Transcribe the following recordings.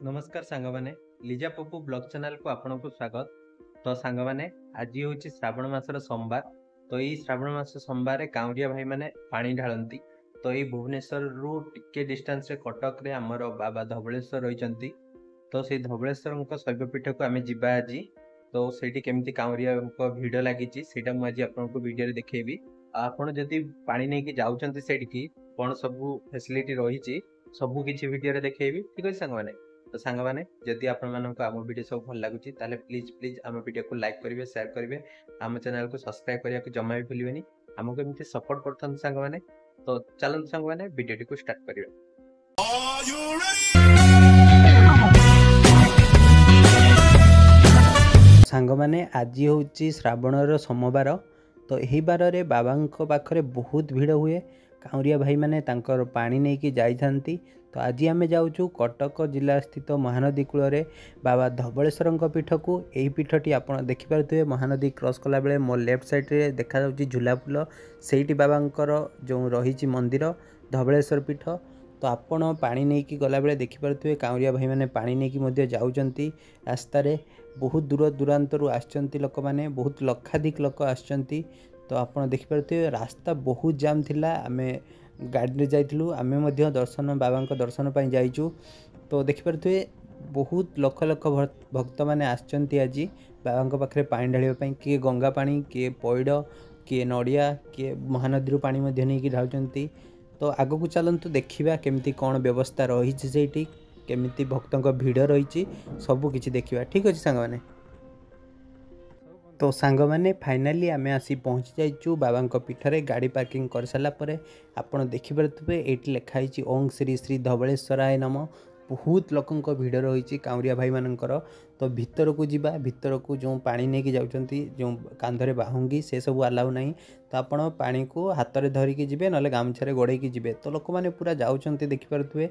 नमस्कार सांगमाने Lija Pappu blog channel को आपन को स्वागत। तो सांगमाने आज हूँ श्रावण मासर सोमवार। तो यही श्रावण मास सोमवार काउरिया भाई माने पानी ढालती। तो यही भुवनेश्वर रु टिके डिस्टेंस रे कटक रे हमर बाबा धवलेश्वर रही। तो से धवलेश्वर शैवपीठ को आम जा आज। तो सेठी केमती काउरिया भिड़ लगी सेटा मुझे आपको वीडियो देखेबी। आपड़ जदि पानी नहीं कि जाउछंती सेठी कौन सब फैसिलिटी रही सबू किसी वीडियो देखेबी। ठीक अच्छे सांग मैंने। तो सांग मैंने जदि आम वीडियो सब भल लगुच प्लीज प्लीज आम वीडियो को लाइक करेंगे शेयर करेंगे आम चैनल को सब्सक्राइब करने को जमा भी भूलें। आमको एमती सपोर्ट करते सांग मैंने। तो चलते सांग मैंने वीडियो को स्टार्ट करें। सांग मैंने आज हूँ श्रावणर सोमवार। तो यही बार में बाबा पाखे बहुत भिड़ हुए। काउरिया भाई मैंने तांकर पानी नहीं कि जाइथांती। तो आज आम जाऊँ कटक जिला स्थित महानदी कूल में बाबा धवलेश्वर पीठ को। यही पीठटी आप देखिपे महानदी क्रॉस कला बेले मो लेफ्ट साइड्रे देखा झूलापुल से बाबांकर जो रही मंदिर धवलेश्वर पीठ। तो आपण पानी नहीं कि गला बेले देखिपे काउरिया भाई मैंने पानी नहीं कि जाउचंती रास्तार। बहुत दूर दूरांतर आसचंती लोक मैंने बहुत लक्षाधिक लोक आसचंती। तो आप देखिपे रास्ता बहुत जाम थिला। आमे गाड़ी जाइलु आमे दर्शन बाबा दर्शन पर जाइचु। तो देखिपे बहुत लक्ष लक्ष भक्त मैंने आसचंती आज बाबा पाखे पानी ढालिया। किए गंगा पानी किए पैड़ किए नड़िया किए महानदी पानी नहीं ढालुचंती। तो आग को चलतु देखा केमती कौन व्यवस्था रही से केमिति भक्तों भिड़ रही सबकि देखा। ठीक अच्छे सांग मैंने। तो सांग मैंने फाइनाली आम आसी पहुँची जाइचु बाबा पीठरे गाड़ी पार्किंग कर सारापर आपड़ देखिपे ये लिखाई ओं श्री श्री धवलेश्वराय नम। बहुत लोकों भिड़ रही काउरिया भाई मानकर। तो भितर को जीवा भितर को जो पानी नहीं कि जाउचंती जो कांधरे बाहुंगी से सब अलाउ नहीं। तो आपण पानी को हाथ में धरिकी जी ना गामछारे गोड़े जी। तो लोक मैंने पूरा जाउचंती देखिपे।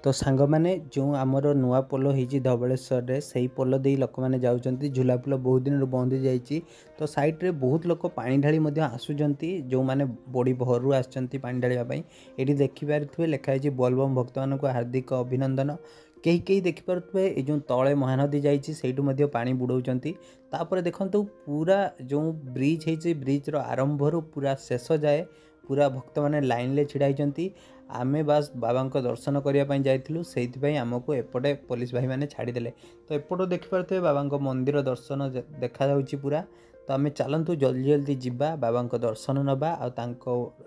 तो सांग मैंने जो आमर नुआ पोल होती धवलेश्वर से ही पोल दे लोक मैंने जाउचंती। झूलापुल बहुत दिन बंद हो जाइए। तो साइड्रे बहुत लोक पानी ढाली आसुचंती जो मैंने बड़ी भरू आसचंती पानी ढालियापाई। ये देखिपे लिखाई बोलबम भक्त मान को हार्दिक अभिनंदन। कई कई देखिपे ये जो तले महानदी जाइए पानी बुड़ौंती। तापर देखो पूरा जो ब्रिज है ब्रिज्र आरंभर पूरा शेष जाए पूरा भक्त मैंने लाइन ले छिड़ा होती। आमे बास बाबा दर्शन करने जाइलु से आमको एपटे पुलिस भाई मैंने छाड़ीदे। तो एपट देखिपे बाबा मंदिर दर्शन देखा पूरा। तो आम चलतु जल्दी जल्दी जावा बाबा दर्शन नवा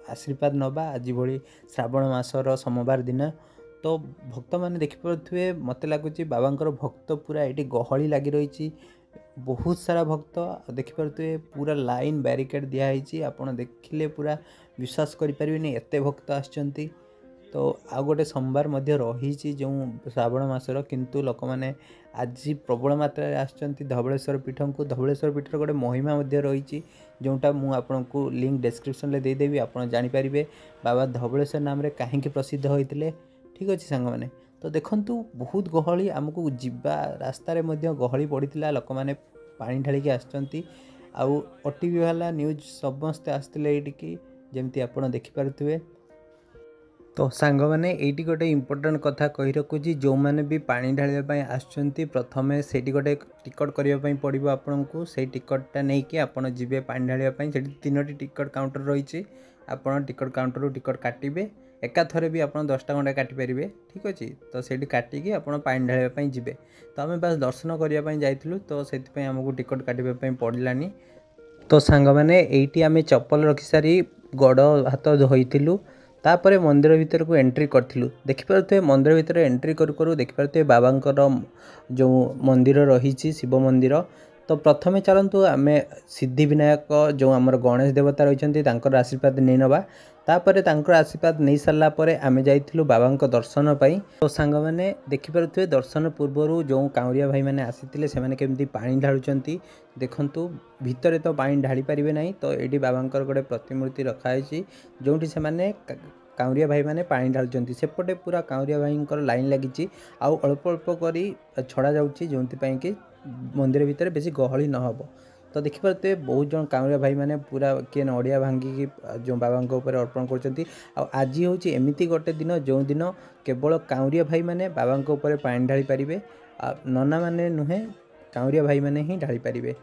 आशीर्वाद नवा आज भली श्रावण मासर सोमवार दिन। तो भक्त मैंने देखिपे मत लगुच बाबा भक्त पूरा ये गहली लगी रही बहुत सारा भक्त देखिपे पूरा लाइन बैरिकेड दिखाई। आपड़ देखिले पूरा विश्वास करें एत भक्त आसचंती। तो आ गोटे सोमवार रही जो श्रावण मासर किंतु लोक मैंने आज प्रबल मात्रा आसचंती धवलेश्वर पीठ को। धवलेश्वर पीठर गोटे महिमा रही जोटा मुझे आपन को लिंक डिस्क्रिप्शन में देदेवी आप जानीपारे बाबा धवलेश्वर नाम रे कहीं प्रसिद्ध होते। ठीक अच्छे सांग मैंने। तो देखंतु बहुत गहली आमको जीवा रास्तार गहली पड़ता लोक मैंने पानी ढालिकी आसचंती। आउ ओटीवी वाला न्यूज समस्ते आसते ये जमती आप देखिपे। तो सांग मैंने ये गोटे इम्पोर्टाट कथा कही रखुची जो मैंने भी पानी ढालिया आसचंती प्रथमे से गोटे टिकट करने पड़ो आपन को। से टिकटा नहीं कि आपड़ जी पानी ढालिया से 3टी टिकट काउंटर रही। आपड़ टिकट काउंटर रू टिकट काटे एका थरे भी आप 10टा खंडे काटिपारे। ठीक अच्छे। तो से काटिकी आप पानी ढालिया जी। तो आम बास दर्शन करने जाइलु तो से आमको टिकट काटापी पड़ानी। तो सांग मैंने ये आम चप्पल रखी सारी गोड़ हाथ धोईलु तापर मंदिर भीतर को एंट्री करूँ। देखिपे मंदिर भीतर एंट्री करूँ देखिपे बाबांकर जो मंदिर रही शिव मंदिर। तो प्रथमे चलतु आम सिद्धि विनायक जो आमर गणेश देवता रही आशीर्वाद नहीं नवा। तापर तांकर आशीर्वाद नहीं सारा पर आम जाइलु बाबा दर्शन पाई। तो सांग मैंने देखिपे दर्शन पूर्वर जो काउरिया भाई मैंने आसी से केमती पानी ढालुचंती देखंतु। भितर तो पानी ढाली पारे ना। तो ये बाबा गोटे प्रतिमूर्ति रखाई जो से काउरिया भाई मैंने पानी ढालुचंती। सेपटे पूरा काउरिया भाई लाइन लगी अल्प अल्प कर छड़ा जाऊँगी जो कि मंदिर भितर बेसी गहली न हो। तो देखिपे बहुत जन कांवरिया भाई मैंने पूरा किए नड़िया भांगिकी जो बाबा अर्पण कर आज हूँ एमती गोटे दिन जो दिन केवल कांवरिया भाई मैंने बाबा पानी ढाली पारे नना मैंने नुहे कांवरिया भाई मैंने ही ढाली पारे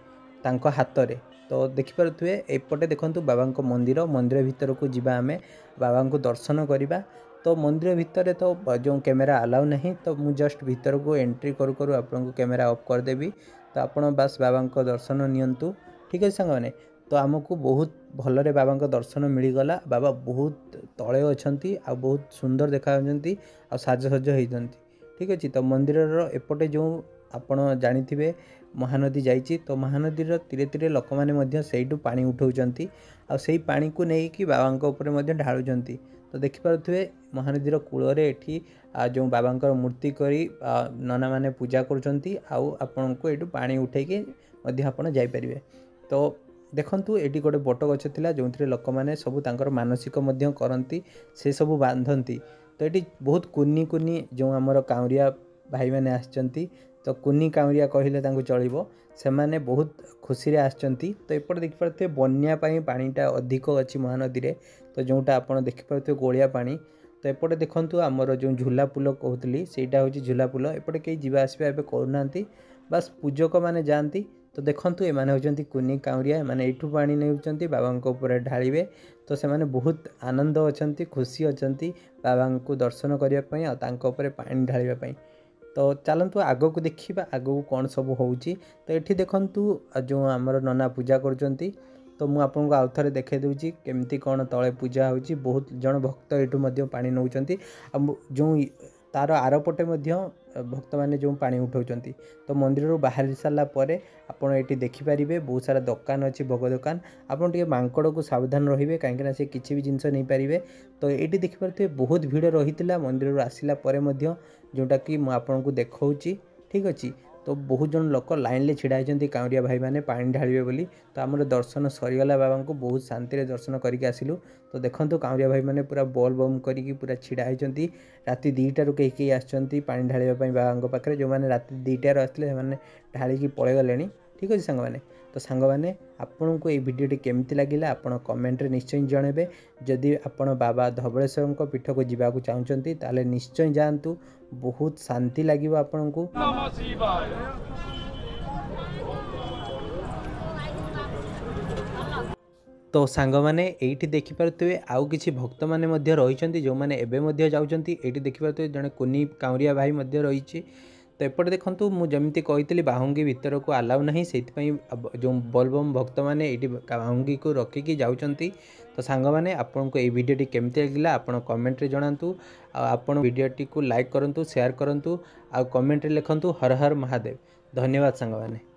तांको हाथ रे। तो देखिपे एपटे देखो बाबा मंदिर मंदिर भितर को जीवा आमे बाबा को दर्शन करवा। तो मंदिर भितर तो जो कैमेरा अलाउ नहीं तो मुझे जस्ट भितर को एंट्री करू करू आपको कैमेरा ऑफ करदेवी। तो आपण बस बाबा को दर्शन नियंतु ठीक है सांग मैंने। तो आमको बहुत भलरे बाबा को दर्शन मिलगला। बाबा बहुत तले अच्छी आ बहुत सुंदर देखा आ साजसज होती ठीक अच्छे। तो मंदिर एपटे जो आपण जानी महानदी जाइए तो महानदीर तीरे तीरे लोक मैंने से पानी उठाऊँच आई पानी को लेकिन बाबा ढालुंट। तो देखिपे महानदीर कूल एठी जो बाबा मूर्ति करी नना माने पूजा करुँच को ये पानी उठेकी आपड़ जापर। तो देखंतु एटी गोटे बट गछ थिला जो लोक मैंने सब तांकर मानसिक करती से सब बांधती। तो ये बहुत कुनी कुनी जो आमर कांवरिया भाई मैंने आसचंती तो कुनी कांवरिया कहले चलो से मैंने बहुत खुशी रे आसचंती। तो एपटे देखिपे बन्या पानीटा अधिक अच्छी महानदी रे तो जोटा आप देखिपे गोलिया पानी। तो एपटे देखंतु आमर जो झूला पुल कहती सेटा हूँ झूला पुल एपटे कहीं जीवा आसवा एवं करूना बस पूजक मैंने जाती। तो देखंतु एमाने होचंती कुनी कांवरिया माने एठू पानी नेउचंती बाबा को ऊपर ढालिबे। तो से माने बहुत आनंद अछंती खुशी अछंती बाबा को दर्शन करिया पई आ तांको ऊपर पानी ढालिबा पई। तो चलतु आगो को देखिबा आगो को कौन सब होउची। तो एठी देखंतु जो आमर नना पूजा करचंती तो मु आपन को आउथरे देखाई देउची केमती कौन तळे पूजा होउची। बहुत जन भक्त एठू मध्ये पानी नउचंती जो तार आरपटे भक्त मैंने जो पानी उठाउचंती। तो मंदिर बाहर सारा पर आपड़ ये देखिपारे बहुत सारा दुकान अच्छी भोग दुकान आपड़ टे मांकड़ को सावधान रे कहीं से किसी भी जिनस नहीं पारे। तो ये देखिपे बहुत भिड़ रही है मंदिर आसला जोटा कि मुझे देखा ठीक अच्छे। तो बहुत जन लोक लाइन ले छिड़ा होती कांवरिया भाई मैंने पानी ढालिबे बोली। तो आमर दर्शन सरीगला बाबा को बहुत शांति दर्शन करके आसिलु। तो देखो कांवरिया भाई मैंने पूरा बल बम करी पूरा छिड़ा होती राति 2टारू कहीं आसती पानी ढालिबा बाबा पाखे जो मैंने राति 2टार आसते ढालिकी पलि गले ठीक अच्छे सांग मैंने। तो सांग मैंने आपन को ये वीडियोटी केमती लगिला आपण कमेंट रे निश्चय जनइबे। जदि आपण बाबा धवळेश्वर पीठ को जावाक चाहते ताले निश्चय जातु बहुत शांति लगे आपण को। तो सांग मैंने ये देखिपे आउ कि भक्त मैंने रही जो मैंने एवं जाऊँगी ये देखिपे जड़े कुनी कांवरिया भाई रही। तो एपटे देखो मुझे कही बाहुंगी भितर को अलाउ ना से जो बोलबम भक्त मैंने ये बाहुंगी को रखिकी जाऊँगी। तो सांग मैंने आपन को ये वीडियोटी केमती लगिला आपण कमेंट रे जणातु आपण वीडियोटी को लाइक करंतु शेयर करंतु आ कमेंट रे लिखंतु हर हर महादेव। धन्यवाद सांग मैंने।